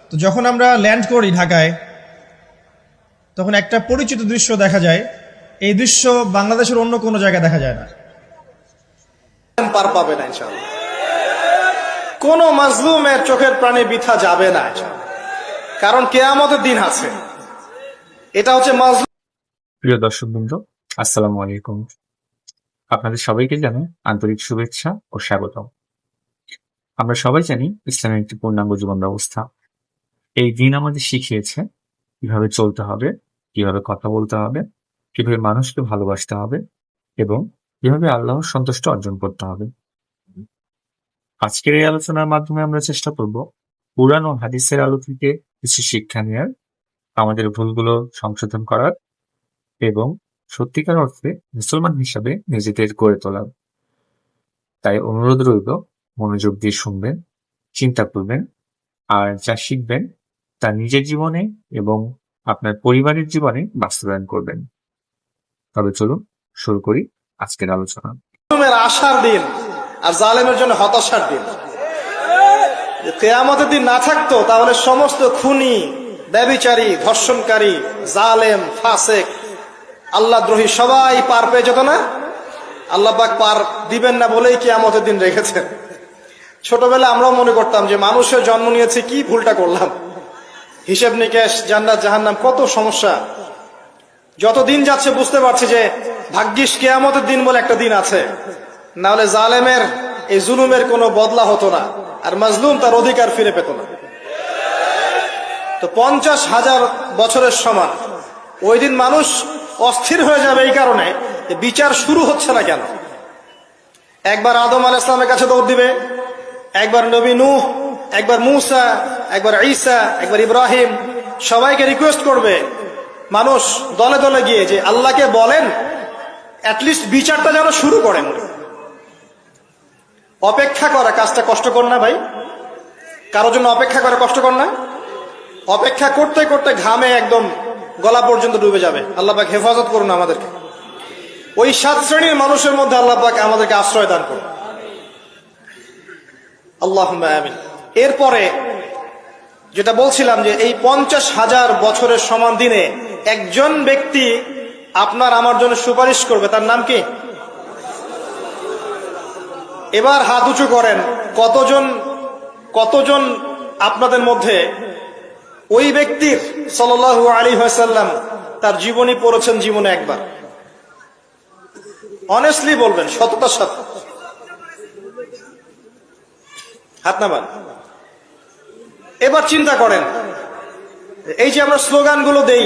তো যখন আমরা ল্যান্ড করি ঢাকায়, তখন একটা পরিচিত দৃশ্য দেখা যায়। এই দৃশ্য বাংলাদেশের অন্য কোনো জায়গায় দেখা যায় না। পার পাবে না ইনশাআল্লাহ। কোন মাজলুমের চোখের প্রাণী বৃথা যাবে না, কারণ কিয়ামতের দিন আছে। এটা হচ্ছে মাজলুম। প্রিয় দর্শকবৃন্দ, আসসালামু আলাইকুম। আপনাদের সবাইকে জানাই আন্তরিক শুভেচ্ছা ও স্বাগতম। আমরা সবাই জানি ইসলামের একটি পূর্ণাঙ্গ জীবন ব্যবস্থা। এই দিন আমাদের শিখিয়েছে কিভাবে চলতে হবে, কিভাবে কথা বলতে হবে, কিভাবে মানুষকে ভালোবাসতে হবে এবং কিভাবে আল্লাহর সন্তুষ্ট অর্জন করতে হবে। আজকের এই আলোচনার মাধ্যমে আমরা চেষ্টা করব কুরআন ও হাদিসের আলো থেকে কিছু শিক্ষা নেওয়ার, আমাদের ভুলগুলো সংশোধন করার এবং সত্যিকার অর্থে মুসলমান হিসাবে নিজেদের গড়ে তোলার। তাই অনুরোধ রইল, মনোযোগ দিয়ে শুনবেন, চিন্তা করবেন, আর যা শিখবেন তা নিজের জীবনে এবং আপনার পরিবারের জীবনে বাস্তবায়ন করবেন। তবে চলুন শুরু করি আজকের আলোচনা। মাজলুমের আশার দিন আর জালেমের জন্য হতাশার দিন। কিয়ামতের দিন না থাকতো তাহলে সমস্ত খুনি, ব্যভিচারী, ধর্ষণকারী, জালেম, ফাসেক, আল্লাহদ্রোহী সবাই পার পেয়ে যেত না। আল্লাহ পাক পার দিবেন না বলেই কিয়ামতের দিন রেখেছেন। ছোটবেলায় আমরাও মনে করতাম যে মানুষের জন্ম নিয়েছে, কি ভুলটা করলাম। হিসেব নিকেশ, জান্নাত জাহান্নাম, কত সমস্যা। যত দিন যাচ্ছে বুঝতে পারছি যে ভাগ্যিস কিয়ামতের দিন বলে একটা দিন আছে, না হলে জালেমের এই জুলুমের কোনো বদলা হতো না, আর মাজলুম তার অধিকার ফিরে পেত না। তো 50,000 বছরের সমান ওই দিন মানুষ অস্থির হয়ে যাবে এই কারণে বিচার শুরু হচ্ছে না কেন। একবার আদম আলাইহিস সালামের কাছে দৌড় দিবে, একবার নবী নূহ, একবার মূসা, একবার ঈসা, একবার ইব্রাহিম, সবাইকে রিকোয়েস্ট করবে মানুষ দলে দলে গিয়ে যে আল্লাহকে বলেন অ্যাটলিস্ট বিচারটা যেন শুরু করেন। অপেক্ষা করা কাজটা কষ্টকর না ভাই? কারোর জন্য অপেক্ষা করা কষ্টকর না? অপেক্ষা করতে করতে ঘামে একদম গলা পর্যন্ত ডুবে যাবে। আল্লাহ পাক হেফাজত করুন আমাদেরকে। ওই 7 শ্রেণীর মানুষের মধ্যে আল্লাহ পাক আমাদেরকে আশ্রয় দান করুন, আল্লাহুম্মা আমিন। এরপরে যেটা বলছিলাম যে এই 50,000 বছরের সমান দিনে একজন ব্যক্তি আপনার আমার জন্য সুপারিশ করবে, তার নাম কি? এবার হাত উঁচু করেন, কতজন আপনাদের মধ্যে ওই ব্যক্তির সাল্লাল্লাহু আলাইহি ওয়াসাল্লাম তার জীবনী পড়েছেন জীবনে একবার? অনেস্টলি বলবেন, সততার সাথে হাত নামান। এবার চিন্তা করেন, এই যে আমরা স্লোগানগুলো দেই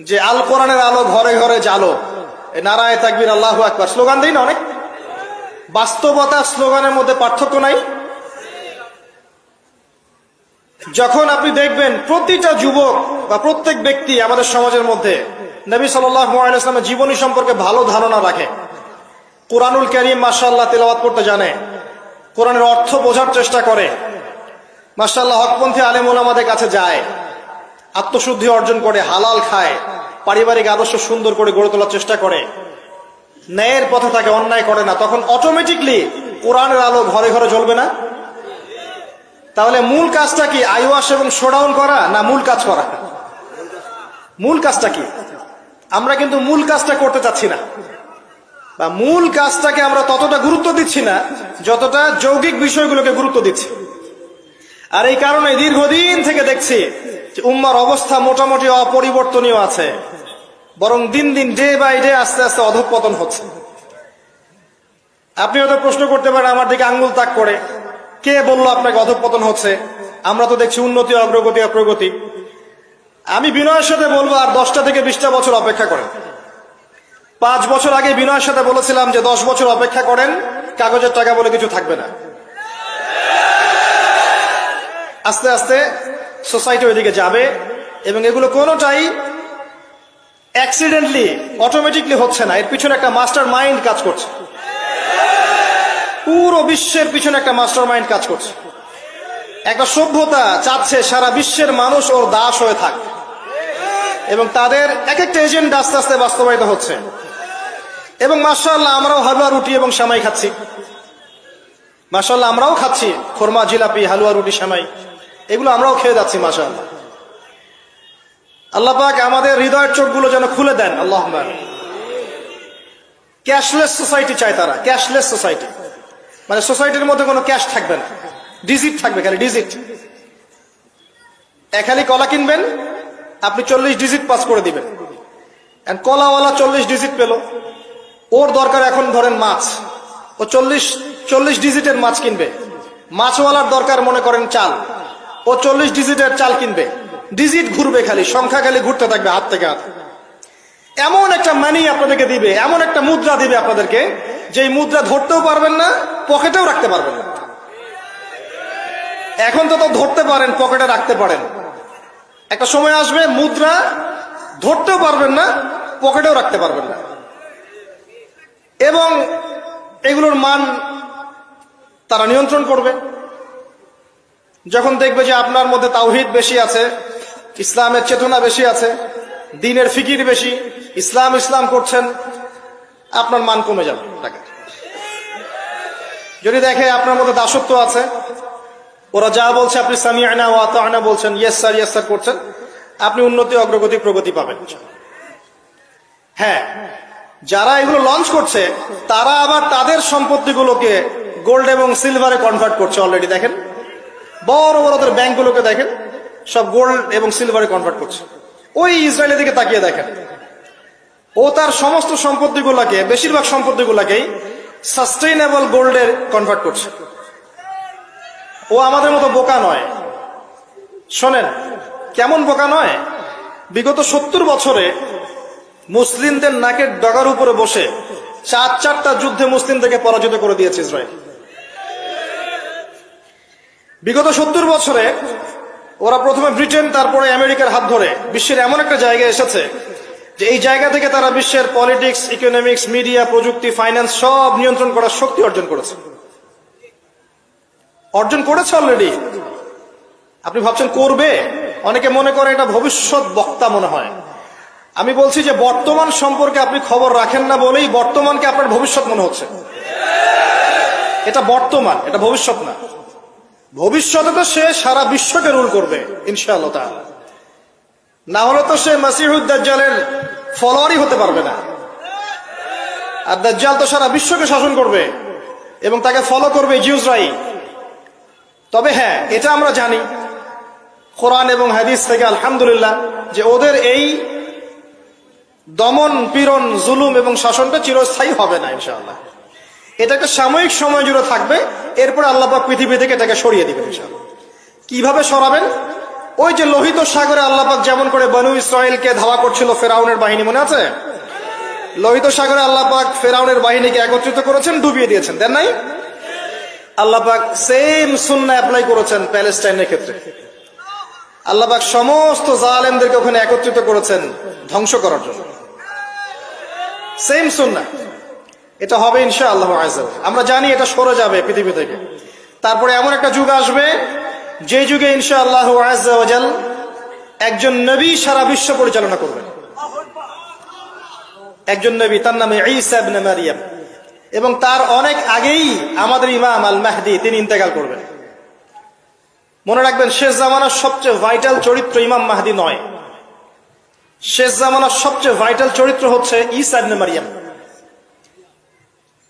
যে আল কোরআনের আলো ঘরে ঘরে জালো, নারায়ে তাকবীর, আল্লাহু আকবার, স্লোগান দেই না অনেক? বাস্তবতা স্লোগানের মধ্যে পার্থক্য নাই? যখন আপনি দেখবেন প্রতিটা যুবক বা প্রত্যেক ব্যক্তি আমাদের সমাজের মধ্যে নবী সাল্লাল্লাহু আলাইহি ওয়াসাল্লামের জীবনী সম্পর্কে ভালো ধারণা রাখে, কুরআনুল কারীম মাশাআল্লাহ তেলাওয়াত করতে জানে, কোরআনের অর্থ বোঝার চেষ্টা করে, মাশাআল্লাহ হকপন্থী আলেম ওলামাদের কাছে যায়, আত্মশুদ্ধি অর্জন করে, হালাল খায়, পারিবারিক আদর্শ সুন্দর করে গড়ে তোলার চেষ্টা করে, ন্যায়ের পথে থাকে, অন্যায় করে না, তখন অটোমেটিকলি কোরআনের আলো ঘরে ঘরে জ্বলবে না? তাহলে মূল কাজটা কি? আইওয়াশ এবং শোডাউন করা, না মূল কাজ করা? মূল কাজটা কি? আমরা কিন্তু মূল কাজটা করতে চাচ্ছি না, বা মূল কাজটাকে আমরা ততটা গুরুত্ব দিচ্ছি না যতটা যৌগিক বিষয়গুলোকে গুরুত্ব দিচ্ছি। আর এই কারণে দীর্ঘদিন থেকে দেখছি যে উম্মার অবস্থা মোটামুটি অপরিবর্তনীয় আছে, বরং দিন দিন ডে বাই ডে আস্তে আস্তে অধঃপতন হচ্ছে। আপনি হয়তো প্রশ্ন করতে পারেন আমার দিকে আঙ্গুল তাক করে, কে বললো আপনাকে অধঃপতন হচ্ছে? আমরা তো দেখছি উন্নতি, অগ্রগতি আর প্রগতি। আমি বিনয়ের সাথে বলবো আর 10টা থেকে 20টা বছর অপেক্ষা করেন। 5 বছর আগে বিনয়ের সাথে বলেছিলাম যে 10 বছর অপেক্ষা করেন, কাগজের টাকা বলে কিছু থাকবে না। আস্তে আস্তে সোসাইটি ওইদিকে যাবে, এবং এগুলো কোনোটাই অ্যাক্সিডেন্টলি অটোমেটিকলি হচ্ছে না, এর পিছনে একটা মাস্টার মাইন্ড কাজ করছে। পুরো বিশ্বের পিছনে একটা মাস্টার মাইন্ড কাজ করছে। একটা সভ্যতা চাচ্ছে সারা বিশ্বের মানুষ ওর দাস হয়ে থাক, এবং তাদের এক একটা এজেন্ডা আস্তে আস্তে বাস্তবায়িত হচ্ছে। এবং মাশাআল্লাহ আমরাও হালুয়া রুটি এবং সেমাই খাচ্ছি। মাশাআল্লাহ আমরাও খাচ্ছি খোরমা, জিলাপি, হালুয়া, রুটি, সেমাই। এগুলো আমরাও খেয়ে যাচ্ছি মাশাআল্লাহ। আল্লাহ পাক আমাদের হৃদয়ের চোখগুলো যেন খুলে দেন, আল্লাহুম্মা আমিন। ক্যাশলেস সোসাইটি চায় তারা, ক্যাশলেস সোসাইটি, মানে সোসাইটির মধ্যে কোনো ক্যাশ থাকবে না, ডিজিট থাকবে, খালি ডিজিট। খালি কলা কিনবেন, আপনি 40 ডিজিট পাস করে দিবেন। কলাওয়ালা 40 ডিজিট পেল, ওর দরকার এখন ধরেন মাছ, ও 40 ডিজিটের মাছ কিনবে। মাছওয়ালার দরকার মনে করেন চাল, ও 40 ডিজিটের চাল কিনবে। ডিজিট ঘুরবে, খালি সংখ্যা খালি ঘুরতে থাকবে হাত থেকে হাত। এমন একটা মানি আপনাদেরকে দিবে, এমন একটা মুদ্রা দিবে আপনাদেরকে, যে মুদ্রা ধরতেও পারবেন না, পকেটেও রাখতে পারবেন না। এখন তো ধরতে পারেন, পকেটে রাখতে পারেন, একটা সময় আসবে মুদ্রা ধরতেও পারবেন না, পকেটেও রাখতে পারবেন না। এবং এগুলোর মান তারা নিয়ন্ত্রণ করবে। যখন দেখবে যে আপনার মধ্যে তাওহীদ বেশি আছে, ইসলামের চেতনা বেশি আছে, দ্বীনের ফিকির বেশি, ইসলাম ইসলাম করছেন, আপনার মান কমে যাবে টাকা। যদি দেখে আপনার মধ্যে দাসত্ব আছে, ওরা যা বলছে আপনি সামিআনা ওয়া আতা'না বলছেন, ইয়েস স্যার ইয়েস স্যার করছেন, আপনি উন্নতি, অগ্রগতি, প্রগতি পাবেন। হ্যাঁ, যারা এগুলো লঞ্চ করছে তারা আবার তাদের সম্পত্তিগুলোকে গোল্ড এবং সিলভারে কনভার্ট করছে অলরেডি। দেখেন বড় বড় ওদের ব্যাংকগুলোকে দেখেন, সব গোল্ড এবং সিলভারে কনভার্ট করছে। ওই ইসরায়েলের দিকে তাকিয়ে দেখেন, ও তার সমস্ত সম্পত্তিগুলোকে, বেশিরভাগ সম্পত্তিগুলোকেই সাস্টেইনেবল গোল্ডে কনভার্ট করছে। ও আমাদের মতো বোকা নয়। শোনেন কেমন বোকা নয়, বিগত 70 বছরে মুসলিমদের নাকের ডগার উপরে বসে 4টা যুদ্ধে মুসলিমদেরকে পরাজিত করে দিয়েছে ইসরায়েল। বিগত 70 বছরে ওরা প্রথমে ব্রিটেন, তারপরে আমেরিকার হাত ধরে বিশ্বের এমন একটা জায়গায় এসেছে যে এই জায়গা থেকে তারা বিশ্বের পলিটিক্স, ইকোনমিক্স, মিডিয়া, প্রযুক্তি, ফাইন্যান্স সব নিয়ন্ত্রণ করার শক্তি অর্জন করেছে অলরেডি। আপনি ভাবছেন করবে? অনেকে মনে করে এটা ভবিষ্যৎ বক্তা মনে হয়। আমি বলছি যে বর্তমান সম্পর্কে আপনি খবর রাখেন না বলেই বর্তমানকে আপনার ভবিষ্যৎ মনে হচ্ছে। এটা বর্তমান, এটা ভবিষ্যৎ না। ভবিষ্যতে তো সে সারা বিশ্বকে রুল করবে ইনশাআল্লাহ তাআলা। না হলে তো সে মাসিহুদ দাজ্জালের ফলোয়ারই হতে পারবে না। আর দাজ্জাল তো সারা বিশ্বকে শাসন করবে এবং তাকে ফলো করবে জিউসরাই। তবে হ্যাঁ, এটা আমরা জানি কোরআন এবং হাদিস থেকে আলহামদুলিল্লাহ, যে ওদের এই দমন, পীড়ন, জুলুম এবং শাসনটা চিরস্থায়ী হবে না ইনশাআল্লাহ। এটা একটা সাময়িক সময় জুড়ে থাকবে, এরপরে আল্লাহ পাক পৃথিবী থেকে এটাকে সরিয়ে দিবেন ইনশাআল্লাহ। কিভাবে সরাবেন? ওই যে লোহিত সাগরে আল্লাহ পাক যেমন করে বনু ইসরায়েলকে ধাওয়া করছিল ফেরাউনের বাহিনী, মনে আছে? লোহিত সাগরে আল্লাহ পাক ফেরাউনের বাহিনীকে একত্রিত করেছেন, ডুবিয়ে দিয়েছেন, দেন নাই? আল্লাহ পাক সেম সুন্নাহ অ্যাপ্লাই করেছেন প্যালেস্টাইনের ক্ষেত্রে। আল্লাহ পাক সমস্ত জালেমদেরকে ওখানে একত্রিত করেছেন ধ্বংস করার জন্য। সেম সুন্নাহ, এটা হবে ইনশাআল্লাহ আযজা। আমরা জানি এটা সরে যাবে পৃথিবী থেকে। তারপরে এমন একটা যুগ আসবে যে যুগে ইনশাআল্লাহ আযজা ওয়া জাল একজন নবী সারা বিশ্ব পরিচালনা করবেন। একজন নবী, তার নামে ঈসা ইবনে মারইয়াম, এবং তার অনেক আগেই আমাদের ইমাম আল মাহদি তিনি ইন্তেকাল করবেন। মনে রাখবেন, শেষ জামানার সবচেয়ে ভাইটাল চরিত্র ইমাম মাহদি নয়, শেষ জামানার সবচেয়ে ভাইটাল চরিত্র হচ্ছে ঈসা ইবনে মারইয়াম।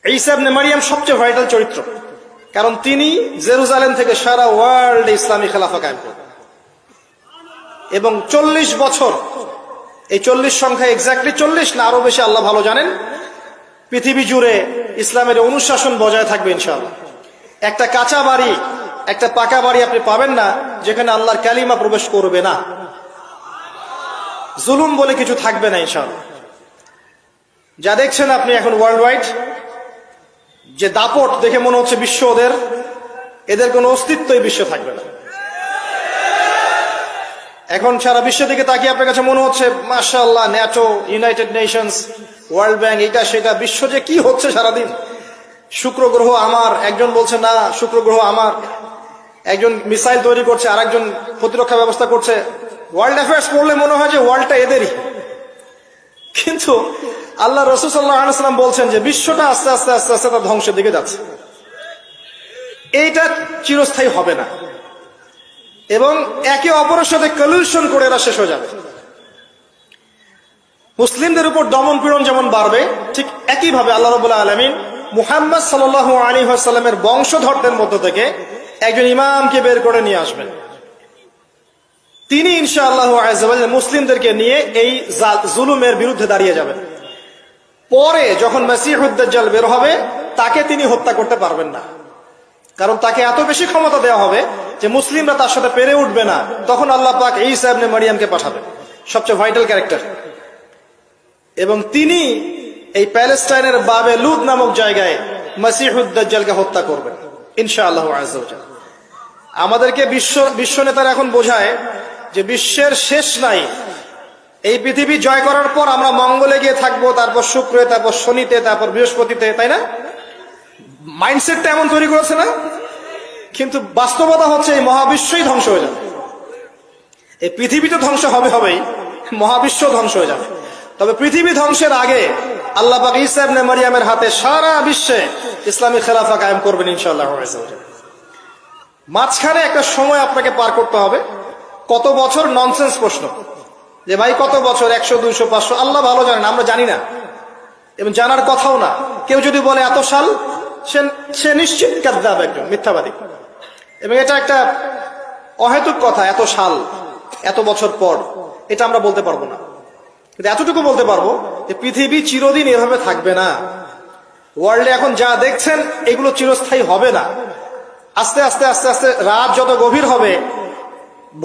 ঈসা ইবনে মারইয়াম সবচেয়ে ভাইটাল চরিত্র, কারণ তিনি জেরুজালেম থেকে সারা ওয়ার্ল্ডে ইসলামী খেলাফা কায়েম করবেন। এবং 40 বছর, এই 40 সংখ্যা এক্স্যাক্টলি 40 না আরো বেশি আল্লাহ ভালো জানেন, পৃথিবী জুড়ে ইসলামের অনুশাসন বজায় থাকবে ইনশাআল্লাহ। একটা কাঁচা বাড়ি, একটা পাকা বাড়ি আপনি পাবেন না যেখানে আল্লাহর কালিমা প্রবেশ করবে না, জুলুম বলে কিছু থাকবে না ইনশাআল্লাহ। যা দেখছেন আপনি এখন ওয়ার্ল্ড ওয়াইড, যে দাপট দেখে মনে হচ্ছে বিশ্ব এদের কোনো অস্তিত্বই বিশ্ব থাকবে না। এখন সারা বিশ্বের দিকে তাকিয়ে আপনার কাছে মনে হচ্ছে মাশাআল্লাহ, NATO, United Nations, world bank, এটা সেটা, বিশ্ব যে কি হচ্ছে সারাদিন। শুক্র গ্রহ আমার, একজন বলছে না শুক্র গ্রহ আমার, একজন মিসাইল তৈরি করছে, আর একজন প্রতিরক্ষা ব্যবস্থা করছে। ওয়ার্ল্ড অ্যাফেয়ার্স পড়লে মনে হয় যে ওয়ার্ল্ডটা এদেরই, কিন্তু আল্লাহ রাসূল সাল্লাল্লাহু আলাইহি ওয়াসাল্লাম বলছেন যে বিশ্বটা আস্তে আস্তে আস্তে আস্তে তার ধ্বংসের দিকে যাচ্ছে। এইটা চিরস্থায়ী হবে না। এবং একে অপরের সাথে কলিউশন করে এরা শেষ হয়ে যাবে। মুসলিমদের উপর দমন পীড়ন যেমন বাড়বে, ঠিক একইভাবে আল্লাহ রাব্বুল আলামিন মুহাম্মদ সাল্লাল্লাহু আলাইহি ওয়াসাল্লামের বংশধরদের মধ্য থেকে একজন ইমামকে বের করে নিয়ে আসবেন। তিনি ইনশাআল্লাহ আযজা ওয়া জাল্লা মুসলিমদেরকে নিয়ে এই জুলুমের বিরুদ্ধে দাঁড়িয়ে যাবেন। পরে যখন মাসিহুদ দাজ্জাল বের হবে, তাকে তিনি হত্যা করতে পারবেন না, কারণ তাকে এত বেশি ক্ষমতা দেওয়া হবে যে মুসলিমরা তার সাথে পেরে উঠবে না। তখন আল্লাহ পাক ঈসা ইবনে মারইয়ামকে পাঠাবেন, সবচেয়ে ভাইটাল ক্যারেক্টার, এবং তিনি এই প্যালেস্টাইনের বাবে লুদ নামক জায়গায় মাসিহুদ দাজ্জালকে হত্যা করবেন ইনশাআল্লাহ আযজা ওয়া জাল্লা। আমাদেরকে বিশ্ব নেতারা এখন বোঝায় যে বিশ্বের শেষ নাই, এই পৃথিবী জয় করার পর আমরা মঙ্গলে গিয়ে থাকবো, তারপর শুক্রে, তারপর শনিতে, তারপর বৃহস্পতিতে, তাই না? মাইন্ডসেটটা এমন তৈরি করেছে না? কিন্তু বাস্তবতা হচ্ছে এই মহাবিশ্বই ধ্বংস হয়ে যাবে। এই পৃথিবী তো ধ্বংস হবেই, মহাবিশ্ব ধ্বংস হয়ে যাবে। তবে পৃথিবী ধ্বংসের আগে আল্লাহ পাক ঈসা ইবনে মারইয়ামের হাতে সারা বিশ্বে ইসলামী খেলাফা কায়েম করবেন ইনশাআল্লাহ। মাঝখানে একটা সময় আপনাকে পার করতে হবে। কত বছর? ননসেন্স প্রশ্ন, যে ভাই কত বছর, 100, 200, 500, আল্লাহ ভালো জানেন, আমরা জানি না এবং জানার কথাও না। কেউ যদি বলে এত সাল, সে নিশ্চিত কাযযাব, একজন মিথ্যাবাদী। এবং এটা একটা অহেতুক কথা, এত সাল, এত বছর পর, এটা আমরা বলতে পারবো না। কিন্তু এতটুকু বলতে পারবো যে পৃথিবী চিরদিন এভাবে থাকবে না। ওয়ার্ল্ডে এখন যা দেখছেন এগুলো চিরস্থায়ী হবে না। আস্তে আস্তে আস্তে আস্তে রাত যত গভীর হবে,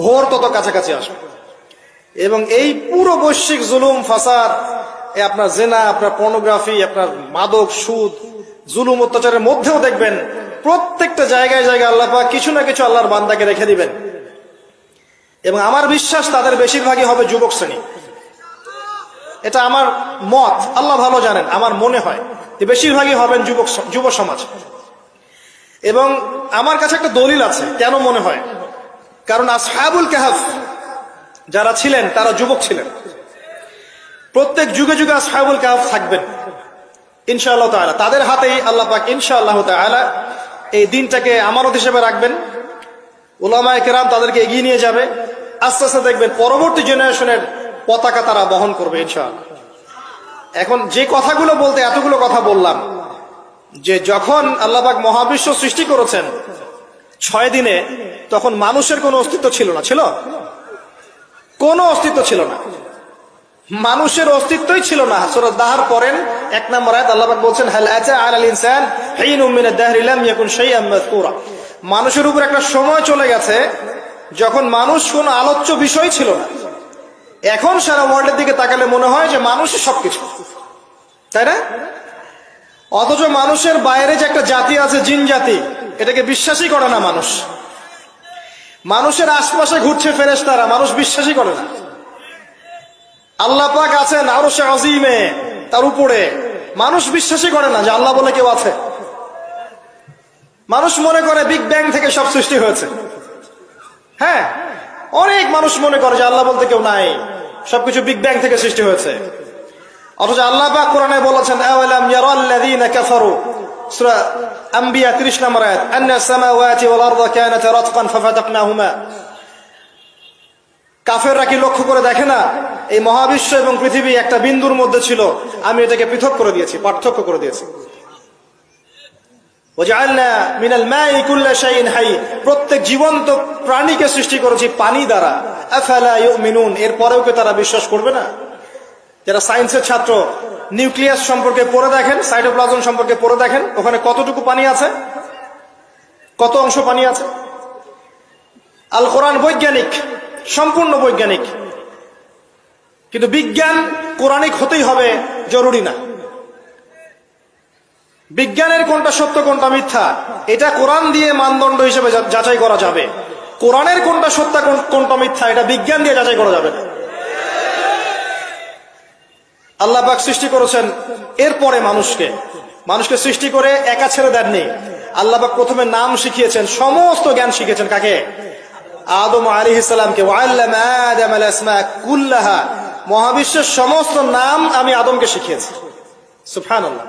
ভোর তত কাছাকাছি আসবে। এবং এই পুরো বৈশ্বিক জুলুম, ফাসাদ, আপনার জেনা, আপনার পর্নোগ্রাফি, আপনার মাদক, সুদ, জুলুম, অত্যাচারের মধ্যেও দেখবেন প্রত্যেকটা জায়গায় জায়গায় আল্লাহ পাক কিছু না কিছু আল্লাহর বান্দাকে রেখে দিবেন। এবং আমার বিশ্বাস তাদের বেশিরভাগই হবে যুবক শ্রেণী। এটা আমার মত, আল্লাহ ভালো জানেন, আমার মনে হয় যে বেশিরভাগই হবেন যুব সমাজ। এবং আমার কাছে একটা দলিল আছে কেন মনে হয়, কারণ আসহাবুল কাহফ যারা ছিলেন তারা যুবক ছিলেন। প্রত্যেক যুগে যুগে আসহাবুল কাহফ থাকবেন ইনশাআল্লাহ তাআলা। তাদের হাতেই আল্লাহ পাক ইনশাআল্লাহ তাআলা এই দিনটাকে আমানত হিসেবে রাখবেন। উলামায়ে কেরাম তাদেরকে এগিয়ে নিয়ে যাবে। আস্তে আস্তে দেখবেন পরবর্তী জেনারেশনের পতাকা তারা বহন করবে ইনশাআল্লাহ। এখন যে কথাগুলো বলতে এতগুলো কথা বললাম, যে যখন আল্লাহ পাক মহাবিশ্ব সৃষ্টি করেছেন 6 দিনে, তখন মানুষের কোনো অস্তিত্ব ছিল না। ছিল? কোনো অস্তিত্ব ছিল না, মানুষের অস্তিত্বই ছিল না। সূরা দাহর পড়েন 1 নম্বর আয়াত, আল্লাহ পাক বলছেন হাল আতা আলাল ইনসান হিনুম মিনাদ দাহরি লাম ইয়াকুন শাইআন মাযকুরা। মানুষের উপর একটা সময় চলে গেছে যখন মানুষ কোনো আলোচ্য বিষয় ছিল না। এখন সারা ওয়ার্ল্ডের দিকে তাকালে মনে হয় যে মানুষই সবকিছু, তাই না? অথচ মানুষের বাইরে যে একটা জাতি আছে, জিন জাতি, এটাকে বিশ্বাসই করে না মানুষ। মানুষের আশপাশে ঘুরছে ফেরেশতারা, মানুষ বিশ্বাসই করে না। আল্লাহ পাক আছেন আরশে আজিমে, তার উপরে, মানুষ বিশ্বাসই করে না যে আল্লাহ বলে কেউ আছে। মানুষ মনে করে বিগ ব্যাং থেকে সব সৃষ্টি হয়েছে। হ্যাঁ, অনেক মানুষ মনে করে যে আল্লাহ বলতে কেউ নাই, সবকিছু বিগ ব্যাং থেকে সৃষ্টি হয়েছে। অথচ আল্লাহ পাক কোরআনে বলেছেন আওয়ালাম ইয়ারাল্লাযীনা কাফারু, সূরা আম্বিয়া 30 নম্বর আয়াত, আন্নাস সামাওয়াতি ওয়াল আরদু কানাতা রাতকান ফাফাতাকনাহুমা। কাফেররা কি লক্ষ্য করে দেখে না এই মহাবিশ্ব এবং পৃথিবী একটা বিন্দুর মধ্যে ছিল, আমি এটাকে পৃথক করে দিয়েছি, পার্থক্য করে দিয়েছি। ওয়াজআলনা মিনাল মাই কুল্লা শাইইন হাই, প্রত্যেক জীবন্ত প্রাণীকে সৃষ্টি করেছি পানি দ্বারা। আফালা ইউমিনুন, এরপরেও কি তারা বিশ্বাস করবে না? যারা সায়েন্সের ছাত্র, নিউক্লিয়াস সম্পর্কে পড়ে দেখেন, সাইটোপ্লাজম সম্পর্কে পড়ে দেখেন, ওখানে কতটুকু পানি আছে, কত অংশ পানি আছে। আল কোরআন বৈজ্ঞানিক, সম্পূর্ণ বৈজ্ঞানিক, কিন্তু বিজ্ঞান কোরআনিক হতেই হবে জরুরি না। বিজ্ঞানের কোনটা সত্য কোনটা মিথ্যা এটা কোরআন দিয়ে মানদণ্ড হিসেবে যাচাই করা যাবে। কোরআনের কোনটা সত্য কোনটা মিথ্যা এটা বিজ্ঞান দিয়ে যাচাই করা যাবে না। আল্লাহ পাক সৃষ্টি করেছেন, এরপরে মানুষকে সৃষ্টি করে একা ছেড়ে দেননি। আল্লাহ পাক প্রথমে নাম শিখিয়েছেন, সমস্ত জ্ঞান শিখিয়েছেন কাকে? আদম আলাইহিস সালামকে। ওয়াল্লামা আদামাল আসমা কুল্লাহা, মহাবিশ্বের সমস্ত নাম আমি আদমকে শিখিয়েছি। সুবহানাল্লাহ।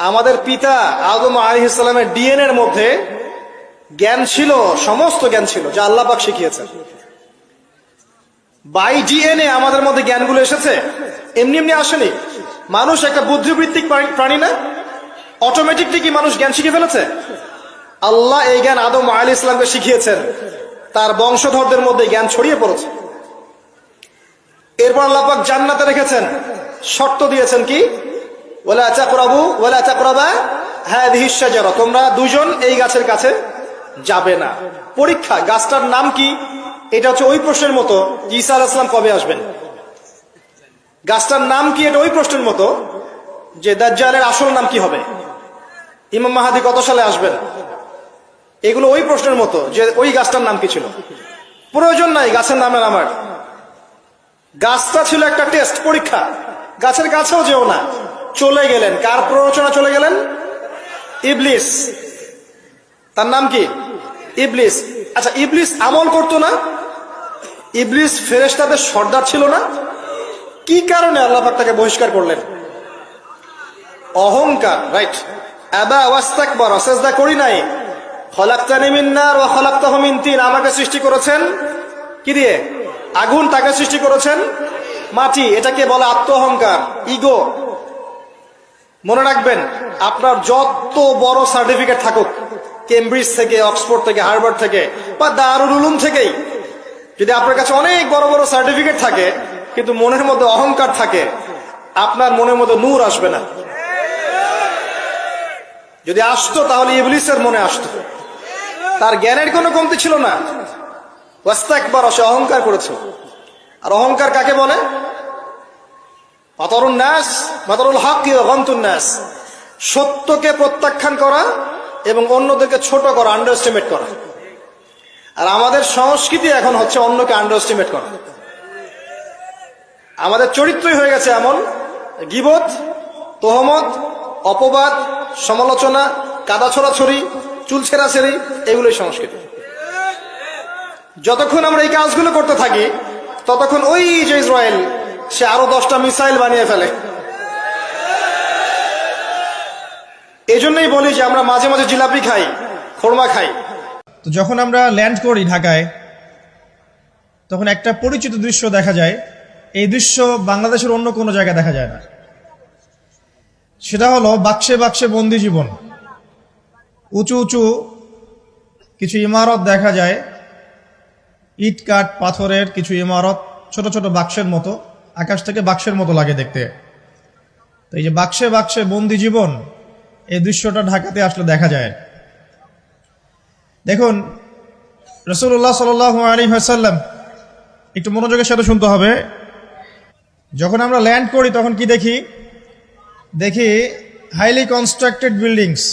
আমাদের পিতা আদম আলাইহিস সালামের ডিএনএ এর মধ্যে জ্ঞান ছিল, সমস্ত জ্ঞান ছিল যা আল্লাহ পাক শিখিয়েছেন। বাই ডিএনএ আমাদের মধ্যে জ্ঞানগুলো এসেছে, এমনি এমনি আসেনি। মানুষ একটা বুদ্ধিবৃত্তিক প্রাণী না? অটোমেটিকলি কি মানুষ জ্ঞান শিখে ফেলেছে? আল্লাহ এই জ্ঞান আদম আলাইহিস ইসলামকে শিখিয়েছেন, তার বংশধরদের মধ্যে জ্ঞান ছড়িয়ে পড়েছে। এরপর আল্লাহ পাক জান্নাতে রেখেছেন, শর্ত দিয়েছেন কি, ওয়ালা তাকরাবু ওয়ালা তাকরাবা হাযিহিশ শাজারা, তোমরা দুজন এই গাছের কাছে যাবে না। পরীক্ষা, গাছটার নাম কি? এটা হচ্ছে ওই প্রশ্নের মতো ঈসা আলাইহিস সালাম কবে আসবেন। গাছটার নাম কি? এটা ওই প্রশ্নের মতো যে দাজ্জালের আসল নাম কি হবে, ইমাম মাহদী কত সালে আসবেন। এগুলো ওই প্রশ্নের মতো যে ওই গাছটার নাম কি ছিল। প্রয়োজন নাই গাছের নামের আমার। গাছটা ছিল একটা টেস্ট, পরীক্ষা। গাছের কাছেও যেও না। চলে গেলেন, কার প্ররোচনা চলে গেলেন? ইবলিস। তার নাম কি? ইবলিস। আচ্ছা, ইবলিস আমল করতো না? ইবলিস ফেরেশতাদের সর্দার ছিল না? কি কারণে আল্লাহ পাক তাকে বহিষ্কার করলেন? অহংকার, রাইট। আবা ওয়াস্তাকবার, সিজদা করি নাই। খলাকতানি মিন নার ওয়া খলাকতাহু মিন তিন, আমাকে সৃষ্টি করেছেন কি দিয়ে? আগুন। তাকে সৃষ্টি করেছেন মাটি। এটাকে বলে আত্ম অহংকার, ইগো। মনে রাখবেন, আপনার যত বড় সার্টিফিকেট থাকুক, কেমব্রিজ থেকে, অক্সফোর্ড থেকে, হার্ভার্ড থেকে বা দারুল উলুম থেকেই, যদি আপনার কাছে অনেক বড় বড় সার্টিফিকেট থাকে কিন্তু মনের মধ্যে অহংকার থাকে, আপনার মনের মধ্যে নূর আসবে না। যদি আসতো তাহলে ইবলিসের মনে আসতো। তার জ্ঞানের কোনো কমতি ছিল না। ওয়াস্তাকবার, সে অহংকার করেছে। আর অহংকার কাকে বলে? বাতরুন নাস, বাতরুল হক ওয়া গামতুন নাস, সত্যকে প্রত্যাখ্যান করা এবং অন্যদেরকে ছোট করা, আন্ডার এস্টিমেট করা। আর আমাদের সংস্কৃতি এখন হচ্ছে অন্যকে আন্ডার এস্টিমেট করা। আমাদের চরিত্রই হয়ে গেছে এমন, গীবত, তোহমত, অপবাদ, সমালোচনা, কাদা ছড়াছড়ি, চুল ছেঁড়াছেড়ি, এগুলোই সংস্কৃতি। যতক্ষণ আমরা এই কাজগুলো করতে থাকি ততক্ষণ ওই যে ইসরায়েল, সে আরো 10টা মিসাইল বানিয়ে ফেলে। এই জন্যই বলি যে আমরা মাঝে মাঝে জিলাপি খাই, খোরমা খাই। তো যখন আমরা ল্যান্ড করি ঢাকায়, তখন একটা পরিচিত দৃশ্য দেখা যায়। এই দৃশ্য বাংলাদেশের অন্য কোনো জায়গায় দেখা যায় না। সেটা হলো বাক্সে বাক্সে বন্দি জীবন। উঁচু উঁচু কিছু ইমারত দেখা যায়, ইট কাঠ পাথরের কিছু ইমারত, ছোট ছোট বাক্সের মতো, আকাশ থেকে বাক্সের মতো লাগে দেখতে। তো এই যে বাক্সে বাক্সে বন্দি জীবন, এই দৃশ্যটা ঢাকাতে আসলে দেখা যায়। দেখুন, রাসূলুল্লাহ সাল্লাল্লাহু আলাইহি ওয়াসাল্লাম, একটু মনোযোগের সাথে শুনতে হবে। যখন আমরা ল্যান্ড করি তখন কি দেখি? দেখি হাইলি কনস্ট্রাক্টেড বিল্ডিংস।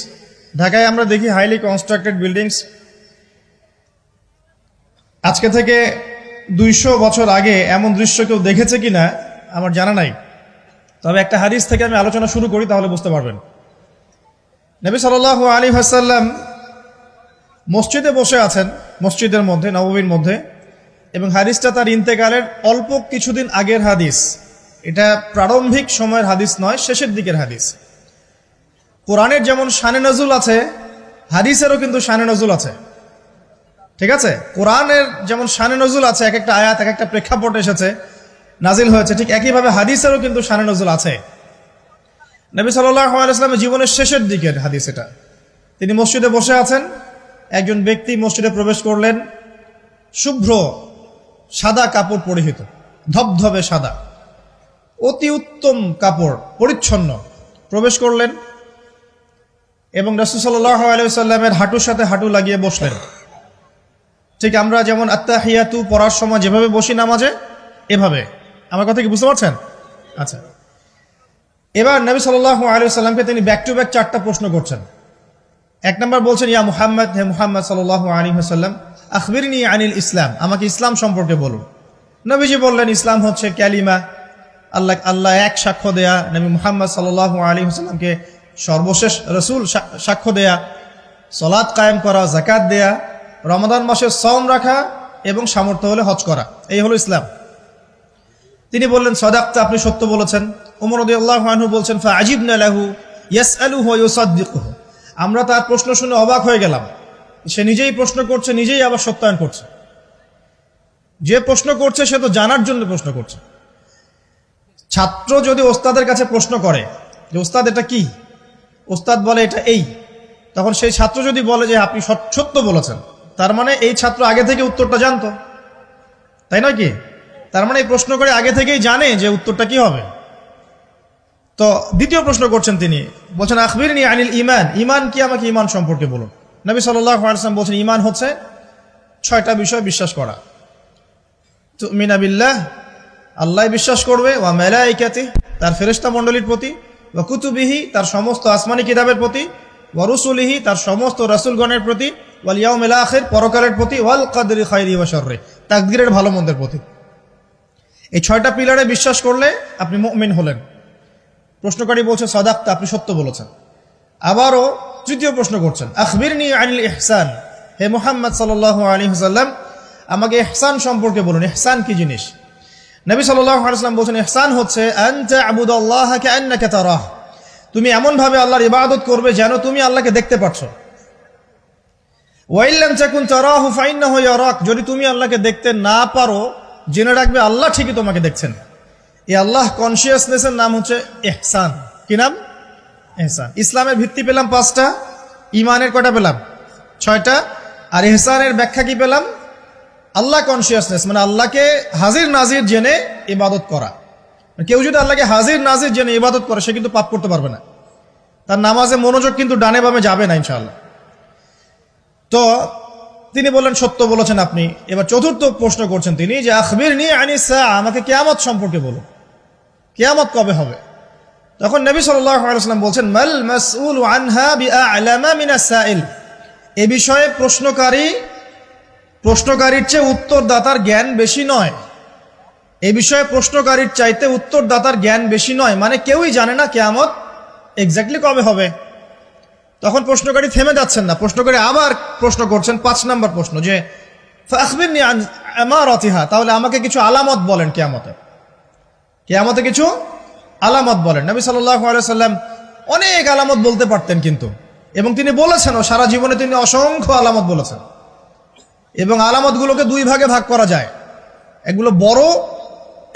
ঢাকায় আমরা দেখি হাইলি কনস্ট্রাক্টেড বিল্ডিংস। আজকে থেকে 200 বছর আগে এমন দৃশ্য কেউ দেখেছে কিনা আমার জানা নাই। তবে একটা হাদিস থেকে আমি আলোচনা শুরু করি, তাহলে বুঝতে পারবেন। নবী সাল্লাল্লাহু আলাইহি ওয়াসাল্লাম মসজিদে বসে আছেন, মসজিদের মধ্যে, নববীর মধ্যে, এবং হাদিসটা তার ইন্তেকালের অল্প কিছুদিন আগের হাদিস। এটা প্রারম্ভিক সময়ের হাদিস নয়, শেষের দিকের হাদিস। কোরআনের যেমন শানে নজুল আছে, হাদিসেরও কিন্তু শানে নজুল আছে। ঠিক আছে? কোরআনের যেমন শানে নজুল আছে, এক একটা আয়াত এক একটা প্রেক্ষাপট এসেছে, নাজিল হয়েছে, ঠিক একইভাবে হাদিসেরও কিন্তু শানে নজুল আছে। নবী সাল্লাল্লাহু আলাইহি ওয়াসাল্লামের জীবনের শেষের দিকের হাদিস এটা। তিনি মসজিদে বসে আছেন, একজন ব্যক্তি মসজিদে প্রবেশ করলেন, শুভ্র সাদা কাপড় পরিহিত, ধবধবে সাদা, অতি উত্তম কাপড়, পরিচ্ছন্ন, প্রবেশ করলেন এবং রাসূল সাল্লাল্লাহু আলাইহি ওয়াসাল্লামের হাঁটুর সাথে হাঁটু লাগিয়ে বসলেন। ঠিক আমরা যেমন আত্তাহিয়াতু পড়ার সময় যেভাবে বসি নামাজে, এভাবে। আমার কথা কি বুঝতে পারছেন? আচ্ছা, এবার নবী সাল্লাল্লাহু আলাইহি ওয়াসাল্লামকে তিনি ব্যাক টু ব্যাক 4টা প্রশ্ন করছেন। 1 নম্বর বলছেন, ইয়া মুহাম্মদ, হে মুহাম্মদ সাল্লাল্লাহু আলাইহি ওয়াসাল্লাম, আখবিরনি আনিল ইসলাম, আমাকে ইসলাম সম্পর্কে বলুন। নবীজি বললেন, ইসলাম হচ্ছে কালিমা, আল্লাহ এক সাক্ষ্য দেয়া, নবী মুহাম্মদ সাল্লাল্লাহু আলাইহি ওয়াসাল্লামকে সর্বশেষ রাসূল সাক্ষ্য দেয়া, সালাত কায়েম করা, যাকাত দেয়া, রমাদান মাসে সওম রাখা এবং সামর্থ্য হলে হজ করা, এই হলো ইসলাম। তিনি বললেন, সাদাকতা, আপনি সত্য বলেছেন। ওমর রাদিয়াল্লাহু আনহু বলছেন, ফাআজিবনা লাহু ইয়াসআলুহু ওয়া ইউসাদ্দিকুহু, আমরা তার প্রশ্ন শুনে অবাক হয়ে গেলাম সে নিজেই প্রশ্ন করছে, নিজেই আবার সত্যায়ন করছে। যে প্রশ্ন করছে সে তো জানার জন্য প্রশ্ন করছে। ছাত্র যদি ওস্তাদের কাছে প্রশ্ন করে যে ওস্তাদ এটা কি, ওস্তাদ বলে এটা এই, তখন সেই ছাত্র যদি বলে যে আপনি সত্য বলেছেন, তার মানে এই ছাত্র আগে থেকে উত্তরটা জানতো, তাই নয় কি? তার মানে এই প্রশ্ন করে আগে থেকেই জানে যে উত্তরটা কি হবে। তো দ্বিতীয় প্রশ্ন করছেন তিনি, বলছেন আখবিরনি আনিল ঈমান, ঈমান কি, আমাকে ঈমান সম্পর্কে বলুন। নবী সাল্লাল্লাহু আলাইহি ওয়াসাল্লাম বলছেন ঈমান হচ্ছে 6টা বিষয় বিশ্বাস করা। তুমিনা বিল্লাহ, আল্লাহ বিশ্বাস করবে, ওয়া মালাইকাতিহি, তার ফেরেশতা মণ্ডলীর প্রতি, ওয়া কুতুবিহি, তার সমস্ত আসমানি কিতাবের প্রতি, ওয়া রুসুলিহি, তার সমস্ত রাসূলগণের প্রতি, ওয়াল ইয়াউমিল আখির, পরকালের প্রতি, ওয়াল কদরি খাইরি ওয়া শাররি, তাকদীরের ভালো মন্দের প্রতি। এই 6টা পিলারে বিশ্বাস করলে আপনি মুমিন হলেন। প্রশ্নকারী বলছে সাদাক্তা, আপনি সত্য বলেছেন। আবারও তৃতীয় প্রশ্ন করছেন আখবিরনি আনিল ইহসান, হে মুহাম্মদ সাল্লাল্লাহু আলাইহি ওয়াসাল্লাম আমাকে ইহসান সম্পর্কে বলুন, ইহসান কি জিনিস? নবী সাল্লাল্লাহু আলাইহি ওয়াসাল্লাম বলেছেন ইহসান হচ্ছে আন তা'বুদাল্লাহা কাআন্নাকা তারাহ, তুমি এমন ভাবে আল্লাহর ইবাদত করবে যেন তুমি আল্লাহকে দেখতে পাচ্ছ। ওয়া ইল্লাম তাকুন তারাহু ফাইন্নাহু ইয়ারাক, যদি তুমি আল্লাহকে দেখতে না পারো জেনে রাখবে আল্লাহ ঠিকই তোমাকে দেখছেন। এই আল্লাহ কনসিয়াসনেসের নাম হচ্ছে ইহসান। কি নাম? ইহসান। ইসলামের ভিত্তি পেলাম 5টা, ইমানের কয়টা পেলাম? 6টা। আর ইহসানের ব্যাখ্যা কি পেলাম? আল্লাহ কনসিয়াসনেস, মানে আল্লাহকে হাজির নাজির জেনে ইবাদত করা। কেউ যদি আল্লাহকে হাজির নাজির জেনে ইবাদত করে সে কিন্তু পাপ করতে পারবে না, তার নামাজে মনোযোগ কিন্তু ডানে বামে যাবে না ইনশাআল্লাহ। তো তিনি বললেন সত্য বলেছেন আপনি। এবার চতুর্থ প্রশ্ন করছেন তিনি যে আখবিরনি আনিস সাআ, আমাকে কিয়ামত সম্পর্কে বলুন, কিয়ামত কবে হবে? তখন নবী সাল্লাল্লাহু আলাইহি ওয়াসাল্লাম বলছেন মাল মাসউলু আনহা বিআ'লামা মিনাস সাইল, এ বিষয়ে প্রশ্নকারীর চেয়ে উত্তরদাতার জ্ঞান বেশি নয়। এই বিষয়ে প্রশ্নকারীর চাইতে উত্তরদাতার জ্ঞান বেশি নয়, মানে কেউই জানে না কিয়ামত এক্স্যাক্টলি কবে হবে। তখন প্রশ্নকারী থেমে যাচ্ছেন না, প্রশ্নকারী আবার প্রশ্ন করছেন 5 নম্বর প্রশ্ন যে ফাখবিরনি আন আমারাতিহা, তাহলে আমাকে কিছু আলামত বলেন কিয়ামতে কিছু আলামত বলেন। নবী সাল্লাল্লাহু আলাইহি ওয়াসাল্লাম অনেক আলামত বলতে পারতেন কিন্তু, এবং তিনি বলেছেনও, সারা জীবনে তিনি অসংখ্য আলামত বলেছেন। এবং আলামতগুলোকে 2 ভাগে ভাগ করা যায়, এগুলো বড়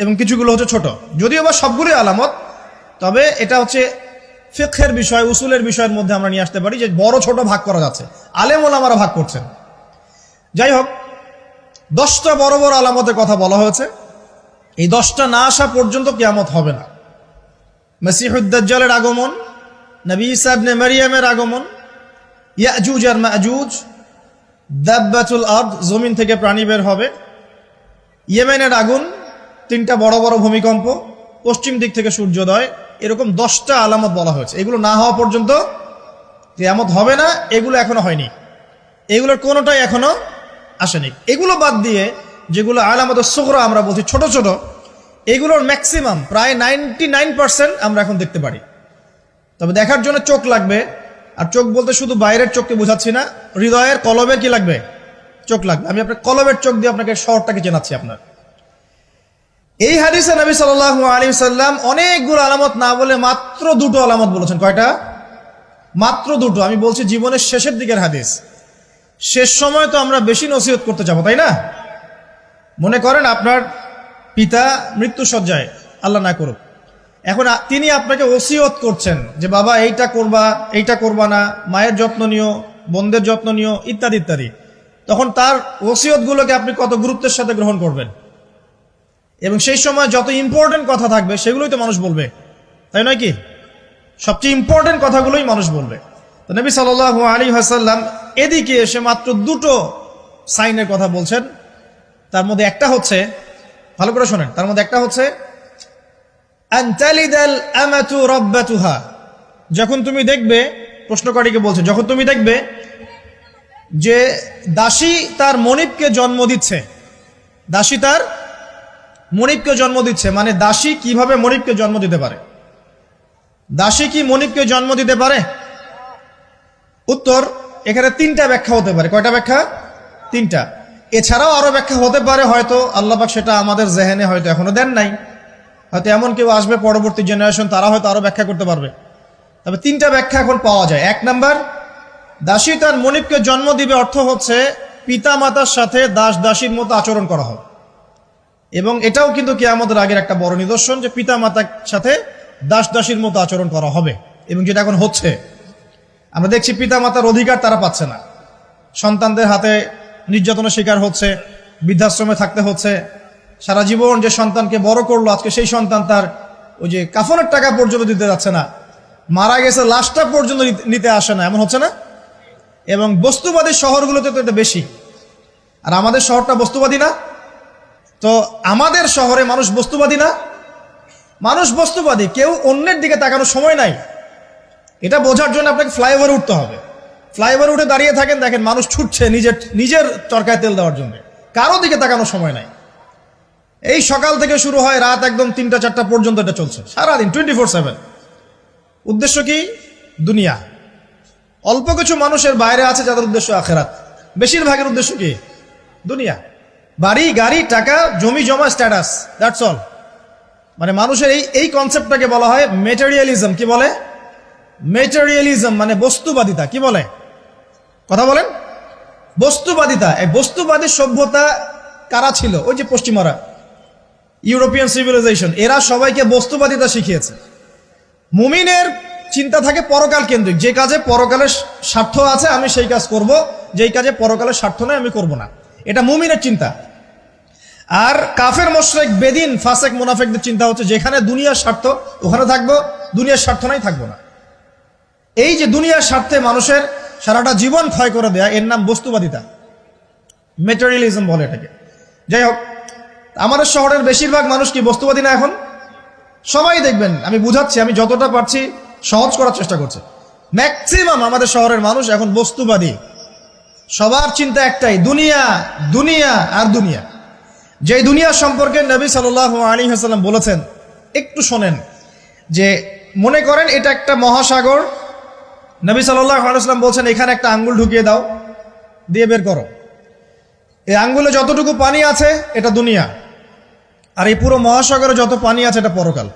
এবং কিছুগুলো হচ্ছে ছোট। যদিও বা সবগুলোই আলামত, তবে এটা হচ্ছে ফিকহের বিষয়, উসুলের বিষয়ের মধ্যে আমরা নিয়ে আসতে পারি যে বড় ছোট ভাগ করা যাচ্ছে, আলেম ওলামারা ভাগ করছেন। যাই হোক, 10টা বড় বড় আলামতের কথা বলা হয়েছে। এই 10টা না আসা পর্যন্ত কিয়ামত হবে না। মসিহুদ দাজ্জালের আগমন, নবী ঈসা ইবনে মারইয়ামের আগমন, ইয়াজুজ আর মাজুজ, দাব্বাতুল আরদ, জমিন থেকে প্রাণী বের হবে, ইয়েমেনের আগুন, 3টা বড় বড় ভূমিকম্প, পশ্চিম দিক থেকে সূর্যোদয়, এরকম 10টা আলামত বলা হয়েছে। এগুলো না হওয়া পর্যন্ত কিয়ামত হবে না। এগুলো এখনো হয়নি, এগুলোর কোনোটাই এখনো আসেনি। এগুলো বাদ দিয়ে যেগুলো আলামত সুগরা আমরা বলছি, ছোট ছোট, এগুলোর ম্যাক্সিমাম প্রায় 99% আমরা এখন দেখতে পারি। তবে দেখার জন্য চোখ লাগবে, আর চোখ বলতে শুধু বাইরের চোখকে বোঝাচ্ছি না, হৃদয়ের কলবের কি লাগবে? চোখ লাগবে। আমি আপনার কলবের চোখ দিয়ে আপনাকে শহরটাকে চেনাচ্ছি। আপনার এই হাদিসে নবী সাল্লাল্লাহু আলাইহি ওয়াসাল্লাম অনেকগুলো আলামত না বলে মাত্র 2টো আলামত বলেছেন। কয়টা? মাত্র 2টো। আমি বলছি জীবনের শেষের দিকের হাদিস, শেষ সময় তো আমরা বেশি নসিহত করতে যাবো, তাই না? মনে করেন আপনার পিতা মৃত্যুসজ্জায়, আল্লাহ না করুক, এখন তিনি আপনাকে ওসিয়ত করছেন যে বাবা এইটা করবা, এইটা করবা না, মায়ের যত্ন নিও, বোনদের যত্ন নিও, ইত্যাদি ইত্যাদি। তখন তার ওসিয়তগুলোকে আপনি কত গুরুত্বের সাথে গ্রহণ করবেন, এবং সেই সময় যত ইম্পর্টেন্ট কথা থাকবে সেগুলোই তো মানুষ বলবে, তাই নয় কি? সবচেয়ে ইম্পর্টেন্ট কথাগুলোই মানুষ বলবে। তো নবী সাল্লাল্লাহু আলাইহি ওয়াসাল্লাম এদিকে এসে মাত্র 2টো সাইনের কথা বলছেন। তার মধ্যে একটা হচ্ছে, ভালো করে শোনেন, তার মধ্যে একটা হচ্ছে আনতালিদাল আমাতু রাব্বাতুহা, যখন তুমি দেখবে, প্রশ্নকারীকে বলছে, যখন তুমি দেখবে যে দাসী তার মনিবকে জন্ম দিচ্ছে, দাসী তার মনিবকে জন্ম দিচ্ছে, মানে দাসী কিভাবে মনিবকে জন্ম দিতে পারে? দাসী কি মনিবকে জন্ম দিতে পারে? উত্তর, এখানে 3টা ব্যাখ্যা হতে পারে। কয়টা ব্যাখ্যা? 3টা। এছাড়াও আরো ব্যাখ্যা হতে পারে, হয়তো আল্লাহ পাক সেটা আমাদের জেহেনে হয়তো এখনো দেন নাই, হয়তো এমন কেউ আসবে পরবর্তী জেনারেশন, তারা হয়তো আরো ব্যাখ্যা করতে পারবে। তবে 3টা ব্যাখ্যা এখন পাওয়া যায়। 1 নাম্বার, দাসী তার মনিবকে জন্ম দিবে অর্থ হচ্ছে পিতা মাতার সাথে দাস দাসীর মতো আচরণ করা হবে। এবং এটাও কিন্তু কিয়ামতের আগের একটা বড় নিদর্শন যে পিতা মাতার সাথে দাস দাসীর মতো আচরণ করা হবে। এবং যেটা এখন হচ্ছে, আমরা দেখছি পিতা মাতার অধিকার তারা পাচ্ছে না, সন্তানদের হাতে নির্যাতনের শিকার হচ্ছে, বৃদ্ধাশ্রমে থাকতে হচ্ছে। সারা জীবন যে সন্তানকে বড় করলো, আজকে সেই সন্তান তার ওই যে কাফনের টাকা পর্যন্ত দিতে যাচ্ছে না, মারা গেছে লাশটা পর্যন্ত নিতে আসে না, এমন হচ্ছে না? এবং বস্তুবাদী শহরগুলোতে তো এটা বেশি। আর আমাদের শহরটা বস্তুবাদী না? তো আমাদের শহরে মানুষ বস্তুবাদী না? মানুষ বস্তুবাদী, কেউ অন্যের দিকে তাকানোর সময় নাই। এটা বোঝার জন্য আপনাকে ফ্লাইওভারে উঠতে হবে। ফ্লাইওভারে উঠে দাঁড়িয়ে থাকেন, দেখেন মানুষ ছুটছে নিজের চরকায় তেল দেওয়ার জন্য, কারো দিকে তাকানোর সময় নাই। এই সকাল থেকে শুরু হয়, রাত একদম 3টা-4টা পর্যন্ত এটা চলছে, সারাদিন 24/7। উদ্দেশ্য কি? দুনিয়া। অল্প কিছু মানুষের বাইরে আছে যাদের উদ্দেশ্য আখেরাত, বেশিরভাগের উদ্দেশ্য কি? দুনিয়া। বাড়ি, গাড়ি, টাকা, জমি জমা, স্ট্যাটাস, দ্যাটস অল। মানে মানুষের এই কনসেপ্টটাকে বলা হয় মেটেরিয়ালিজম। কি বলে? মেটেরিয়ালিজম মানে বস্তুবাদিতা। কি বলে? কথা বলেন। বস্তুবাদিতা। এই বস্তুবাদী সভ্যতা কারা ছিল? ওই যে পশ্চিমারা, ইউরোপিয়ান সিভিলাইজেশন, এরা সবাইকে বস্তুবাদিতা শিখিয়েছে। মুমিনের চিন্তা থাকে পরকাল কেন্দ্রিক, যে কাজে পরকালের স্বার্থ আছে আমি সেই কাজ করব, যেই কাজে পরকালের স্বার্থ নয় আমি করব না। এটা মুমিনের চিন্তা। আর কাফের মুশরিক বেদিন ফাসেক মুনাফিকদের চিন্তা হচ্ছে যেখানে দুনিয়ার স্বার্থ ওখানে থাকবো, দুনিয়ার স্বার্থ নাই থাকবো না। এই যে দুনিয়ার স্বার্থে মানুষের সারাটা জীবন ক্ষয় করে দেয়া, এর নাম বস্তুবাদিতা, মেটেরিয়ালিজম বলে এটাকে। যাই হোক, আমাদের শহরের বেশিরভাগ মানুষ কি বস্তুবাদী না? এখন সবাই দেখবেন, আমি বুঝাচ্ছি, আমি যতটা পারছি সহজ করার চেষ্টা করছি। ম্যাক্সিমাম আমাদের শহরের মানুষ এখন বস্তুবাদী। সবার চিন্তা একটাই, দুনিয়া, দুনিয়া আর দুনিয়া। যে দুনিয়া সম্পর্কে নবী সাল্লাল্লাহু আলাইহি ওয়াসাল্লাম বলেছেন, একটু শোনেন। যে মনে করেন এটা একটা মহাসাগর, নবী সাল্লাল্লাহু আলাইহি ওয়াসাল্লাম বলছেন এখানে একটা আঙ্গুল ঢুকিয়ে দাও, দিয়ে বের করো। এই আঙ্গুলে যতটুকু পানি আছে এটা দুনিয়া, আর এই পুরো মহাসাগরে যত পানি আছে এটা পরকাল।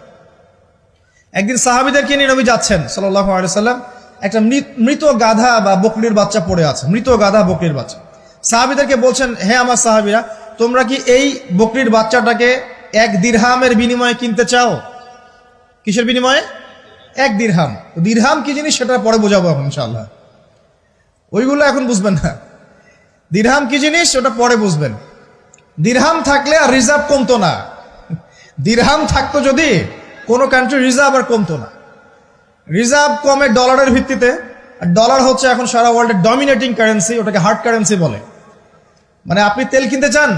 একদিন সাহাবীদেরকে নিয়ে নবী যাচ্ছেন সাল্লাল্লাহু আলাইহি ওয়াসাল্লাম, একটা মৃত গাধা বা বকরির বাচ্চা পড়ে আছে, মৃত গাধা বকরির বাচ্চা। সাহাবীদেরকে বলছেন, হে আমার সাহাবীরা, তোমরা কি এই বকরির বাচ্চাটাকে 1 দিরহামের বিনিময়ে কিনতে চাও? কিসের বিনিময়ে? 1 দিরহাম। দিরহাম কি জিনিস সেটা পরে বোঝাবো এখন ইনশাআল্লাহ, ওইগুলো এখন বুঝবেন না। দিরহাম কি জিনিস ওটা পরে বুঝবেন। দিরহাম থাকলে আর রিজার্ভ কমতো না। দিরহাম থাকতো যদি কোনো কান্ট্রি রিজার্ভ আর কমতো না। রিজার্ভ কমে ডলারের ভিত্তিতে, আর ডলার হচ্ছে এখন সারা ওয়ার্ল্ডের ডমিনেটিং কারেন্সি, ওটাকে হার্ড কারেন্সি বলে। মানে আপনি তেল কিনতে চান,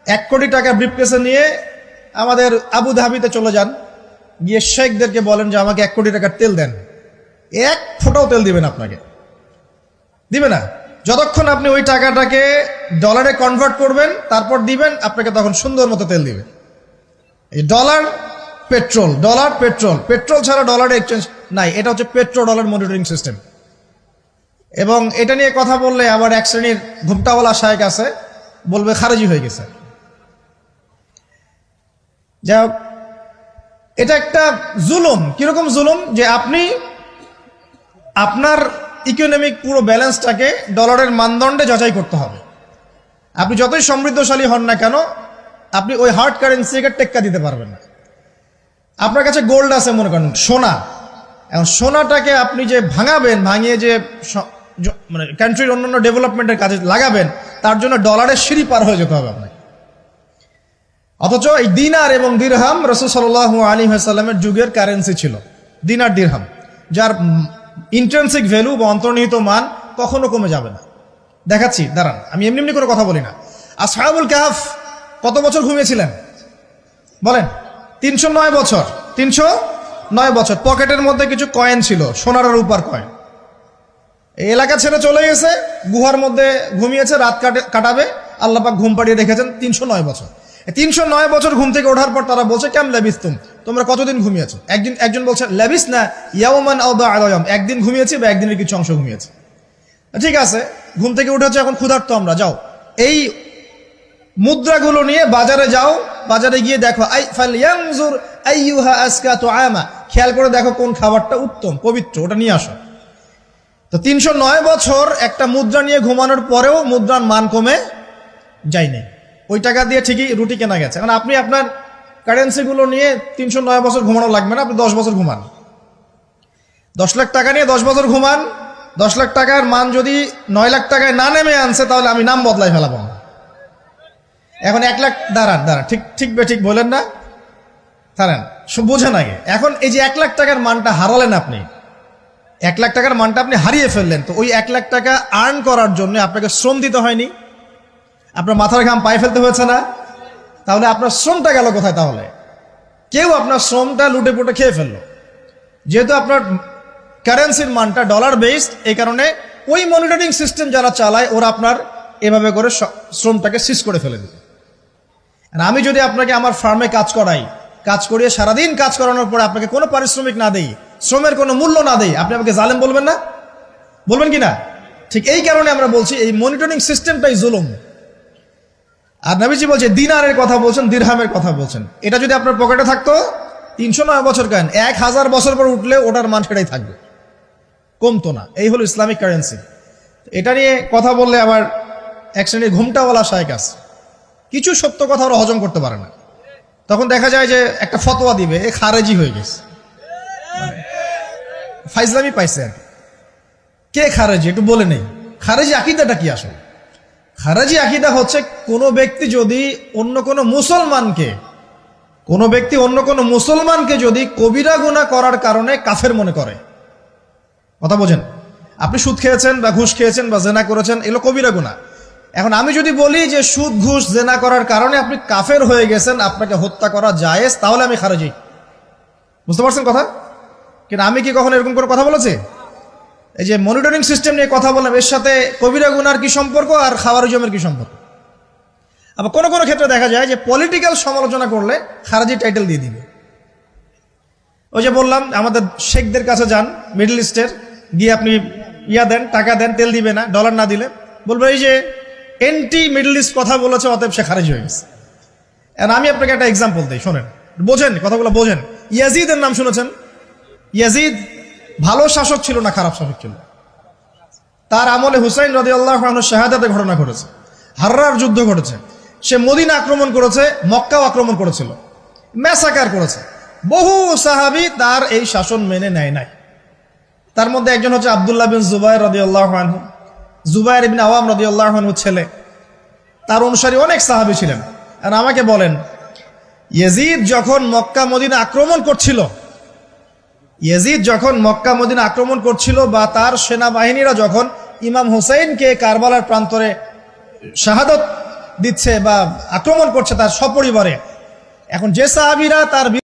1 কোটি টাকা ব্রিফকেসে নিয়ে আমাদের আবু ধাবিতে চলে যান, গিয়ে শেখদেরকে বলেন যে আমাকে 1 কোটি টাকার তেল দেন, 1 ফোঁটাও তেল দিবেন আপনাকে, দিবে না। যতক্ষণ আপনি ওই টাকাটাকে ডলারে কনভার্ট করবেন তারপর দিবেন, আপনাকে তখন সুন্দর মতো তেল দিবে। এই dollar petrol, dollar petrol, petrol ছাড়া ডলারের এক্সচেঞ্জ নাই। এটা হচ্ছে পেট্রো ডলার মনিটরিং সিস্টেম। এবং এটা নিয়ে কথা বললে আবার এক শ্রেণীর ঘুমটাওয়ালা শায়েখ আছে, বলবে খারেজি হয়ে গেছে। যা এটা একটা জুলুম। কিরকম জুলুম? যে আপনি আপনার ইকোনমিক পুরো ব্যালেন্সটাকে ডলারের মানদণ্ডে যাচাই করতে হবে। আপনি যতই সমৃদ্ধশালী হন না কেন, আপনি ওই হার্ড কারেন্সিকে টেক্কা দিতে পারবেন না। আপনার কাছে গোল্ড আছে মনে করেন, সোনা, এখন সোনাটাকে আপনি যে ভাঙাবেন, ভাঙিয়ে যে মানে কান্ট্রির অন্যান্য ডেভেলপমেন্টের কাজে লাগাবেন, তার জন্য ডলারের সিঁড়ি পার হয়ে যেতে হবে আপনাকে। অথচ এই দিনার এবং দিরহাম রাসূল সাল্লাল্লাহু আলাইহি ওয়াসাল্লামের যুগের কারেন্সি ছিল, দিনার দিরহাম, যার ইন্ট্রিনসিক ভ্যালু বা অন্তর্নিহিত মান কখনো কমে যাবে না। দেখাচ্ছি, দাঁড়ান, আমি এমনি এমনি করে কথা বলি না। আসহাবুল কাহফ কত বছর ঘুমিয়েছিলেন বলেন? 309 বছর। 309 বছর। পকেটের মধ্যে কিছু কয়েন ছিল, সোনার আর রূপার কয়েন। এই এলাকা ছেড়ে চলে গেছে, গুহার মধ্যে ঘুমিয়েছে, রাত কাটাবে। আল্লাহ পাক ঘুম পাড়িয়ে রেখেছেন 309 বছর। 309 বছর ঘুম থেকে ওঠার পর তারা বলছে, কেম লাবিস্তুম, তোমরা কতদিন ঘুমিয়েছো? একজন বলছে লাবিস না ইয়াওমান আও বা'দা ইয়াওম, একদিন ঘুমিয়েছি বা একদিনের কিছু অংশ ঘুমিয়েছি। ঠিক আছে, ঘুম থেকে উঠেছে, এখন ক্ষুধার্ত আমরা, যাও এই মুদ্রাগুলো নিয়ে বাজারে যাও, বাজারে গিয়ে দেখো ফালইয়ানজুর আইয়ুহা আসকা তুআমা, খেয়াল করে দেখো কোন খাবারটা উত্তম পবিত্র, ওটা নিয়ে আসো। তো 309 বছর একটা মুদ্রা নিয়ে ঘুমানোর পরেও মুদ্রার মান কমে যায়নি। ওই টাকা দিয়ে ঠিকই রুটি কেনা গেছে। এখন আপনি আপনার কারেন্সিগুলো নিয়ে 309 বছর ঘুমানো লাগবে না, আপনি 10 বছর ঘুমান। 10 লাখ টাকা নিয়ে 10 বছর ঘুমান। 10 লাখ টাকার মান যদি 9 লাখ টাকায় না নেমে আনছে, তাহলে আমি নাম বদলাই ফেলাবো। এখন 1 লাখ দাঁড়ান, ঠিক বলেন না, দাঁড়ান, বোঝেন আগে। এখন এই যে 1 লাখ টাকার মানটা হারালেন আপনি, 1 লাখ টাকার মানটা আপনি হারিয়ে ফেললেন। তো ওই 1 লাখ টাকা আর্ন করার জন্য আপনাকে শ্রম দিতে হয়নি? আপনার মাথার ঘাম পায়ে ফেলতে হয়েছে না? তাহলে আপনার শ্রমটা গেল কোথায়? তাহলে কেউ আপনার শ্রমটা লুটে পুটে খেয়ে ফেললো। যেহেতু আপনার কারেন্সির মানটা ডলার বেসড, এই কারণে ওই মনিটরিং সিস্টেম যারা চালায় ওরা আপনার এভাবে করে শ্রমটাকে সিজ করে ফেলে দিবে। আর আমি যদি আপনাকে আমার ফার্মে কাজ করিয়ে সারাদিন কাজ করানোর পরে আপনাকে কোনো পারিশ্রমিক না দেই, শ্রমের কোনো মূল্য না দেই, আপনি আমাকে জালেম বলবেন না? বলবেন কি না? ঠিক এই কারণে আমরা বলছি এই মনিটরিং সিস্টেমটাই জুলুম। আর নবীজি বলছে দিনারের কথা বলছেন, দিরহামের কথা বলছেন। এটা যদি আপনার পকেটে থাকতো 309 বছর কেন, 1000 বছর পর উঠলে ওটার মান সেটাই থাকবে, কমতো না। এই হলো ইসলামিক কারেন্সি। এটা নিয়ে কথা বললে আবার এক শ্রেণীর ঘুমটাওয়ালা শায়েখ আছে, কিছু সত্য কথা ওরা হজম করতে পারে না। তখন দেখা যায় যে একটা ফতোয়া দিবে, এ খারেজি হয়ে গেছে, ফাইজলামি পাইছে আর কি। কে খারেজি একটু বলে নেই। খারেজি আকীদাটা কি আসলে? খারেজি আকীদা হচ্ছে কোনো ব্যক্তি অন্য কোনো মুসলমানকে যদি কবিরা গুনাহ করার কারণে কাফের মনে করে। কথা বোঝেন? আপনি সুদ খেয়েছেন বা ঘুষ খেয়েছেন বা জেনা করেছেন, এগুলো কবিরা গুনাহ। এখন আমি যদি বলি যে সুদ ঘুষ জেনা করার কারণে আপনি কাফের হয়ে গেছেন, আপনাকে হত্যা করা জায়েজ, তাহলে আমি খারেজি। বুঝতে পারছেন কথা? কিন্তু আমি কি কখনো এরকম করে কথা বলেছি? এই যে মনিটরিং সিস্টেম নিয়ে কথা বললাম, এর সাথে কবিরা গুনার কি সম্পর্ক আর খাওয়ারিজমের কি সম্পর্ক? আবার কোনো কোনো ক্ষেত্রে দেখা যায় যে পলিটিক্যাল সমালোচনা করলে খারেজি টাইটেল দিয়ে দিবে। ওই যে বললাম, আমাদের শেখদের কাছে যান মিডল ইস্টের, গিয়ে আপনি দেন, টাকা দেন, তেল দিবে না, ডলার না দিলে বলবে এই যে এন্টি মিডল ইস্ট কথা বলেছে, অতএব সে খারেজি হয়ে গেছে। আমি আপনাকে একটা এক্সাম্পল দিই, শোনেন, বোঝেন কথাগুলো বোঝেন। ইয়াজিদের নাম শুনেছেন? ইয়াজিদ ভালো শাসক ছিল না খারাপ শাসক ছিল? তার আমলে হুসাইন রাদিয়াল্লাহু আনহুর শাহাদাতের ঘটনা ঘটেছে, হাররার যুদ্ধ ঘটেছে, সে মদিনা আক্রমণ করেছে, মক্কাও আক্রমণ করেছিল, ম্যাসাকার করেছে। বহু সাহাবী তার এই শাসন মেনে নেয় নাই। তার মধ্যে একজন হচ্ছে আব্দুল্লাহ বিন জুবাইর রাদিয়াল্লাহু আনহু, জুবাইর ইবনে আওয়াম রাদিয়াল্লাহু আনহুর ছেলে। তার অনুসারী অনেক সাহাবী ছিলেন। আর আমাকে বলেন, ইয়াজিদ যখন মক্কা মদিনা আক্রমণ করছিল বা তার সেনাবাহিনীরা যখন ইমাম হুসাইনকে কারবালার প্রান্তরে শাহাদত দিচ্ছে বা আক্রমণ করছে তার সপরিবারে, এখন যে সাহাবীরা তার